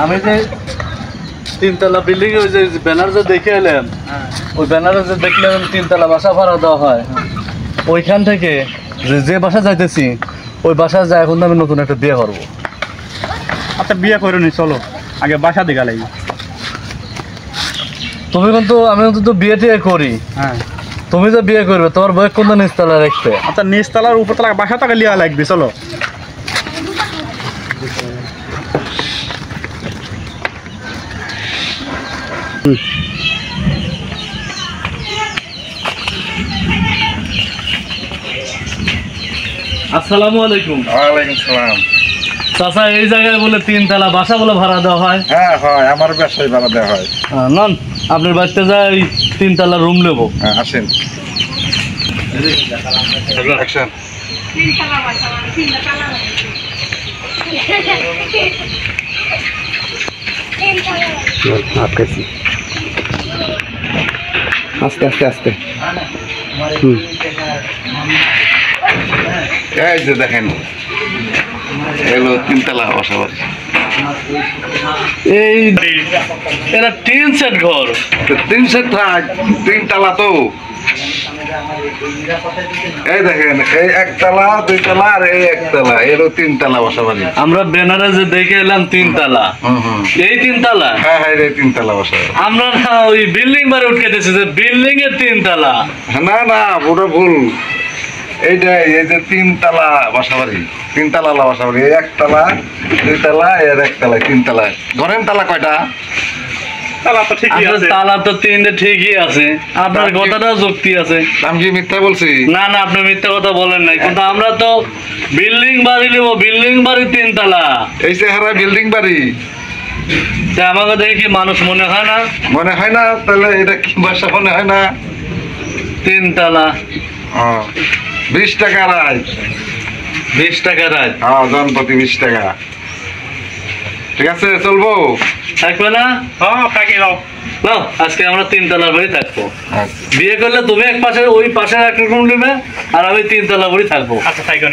আমি যে তিনতলা বিল্ডিং ওই যে ব্যানার যে দেখে এলাম, ওই ব্যানারে যে দেখলাম তিনতলা বাসা ভাড়া দেওয়া হয়, ওইখান থেকে যে বাসা যাইতেছি ওই বাসায় যায় এখন আমি নতুন একটা বিয়ে করবো। আচ্ছা বিয়ে করে নি, চলো আগে বাসা দেখা লাগবে। তুমি কিন্তু আমি কিন্তু বিয়ে টিয়ে করি, হ্যাঁ তুমি যে বিয়ে করবে তোমার বয়স কোন নিচতলা রাখবে? আচ্ছা নিচতলার উপরতলা বাসা টাকা লিয়া লাগবে, চলো। আসসালামু আলাইকুম। ওয়ালাইকুম সালাম। চাচা এই জায়গায় বলে তিনতলা বাসা বলে ভাড়া দেওয়া হয়? হ্যাঁ হয়, আমার ব্যবসায় ভাড়া দেওয়া হয়। নন আপনার বাড়িতে যাই তিনতলা রুম নেবো। হ্যাঁ আসেন। অ্যাকশন। আস্তে আস্তে আস্তে। এই যে দেখেন এগুলো তিনতলা বাসা বাড়ি। এই এরা টিন সেট ঘর। তিন সেট থাক, তিনতলা তো। এই দেখেন এই একতলা দুইতলা আর এই একতলা, এরও তিনতলা বাসা বাড়ি। আমরা ব্যানারে যে দেখে এলাম তিনতলা, এই তিনতলা। হ্যাঁ হ্যাঁ এই তিনতলা বাসা বাড়ি। আমরা না ওই বিল্ডিং বাড়ি উঠে দিয়েছি যে বিল্ডিং এর তিনতলা। না না পুরো ভুল। এইটাই এই যে তিনতলা বাসা বাড়ি, তিনতলা বাসা বাড়ি। এই একতলা দুইতলা এর একতলা তিনতলা। ধরেন তালা কয়টা? তালা তো ঠিকই আছে। তালা তো তিনটে ঠিকই আছে, আপনার কথাটাও যুক্তি আছে। আমি কি মিথ্যা বলছি? না না আপনি মিথ্যা কথা বলেন নাই, কিন্তু আমরা তো বিল্ডিং বাড়ি নেব, বিল্ডিং বাড়ি তিনতলা। এই চেহারা বিল্ডিং বাড়ি তা আমাকে দেখে কি মানুষ মনে হয় না? মনে হয় না? তাহলে এটা কি বাসা মনে হয় না? তিনতলা 20 টাকা রাত। 20 টাকা রাত। হ্যাঁ জনপ্রতি 20 টাকা। ঠিক আছে চলবো? থাকবে না? হ্যাঁ থাকি যাও। নাও আজকে আমরা তিনতলার বাড়ি থাকবো। আচ্ছা। বিয়ে করলে তুমি এক পাশে ওই পাশে একটা রুম নেবে আর আমি তিনতলা বাড়ি থাকবো। আচ্ছা থাকি।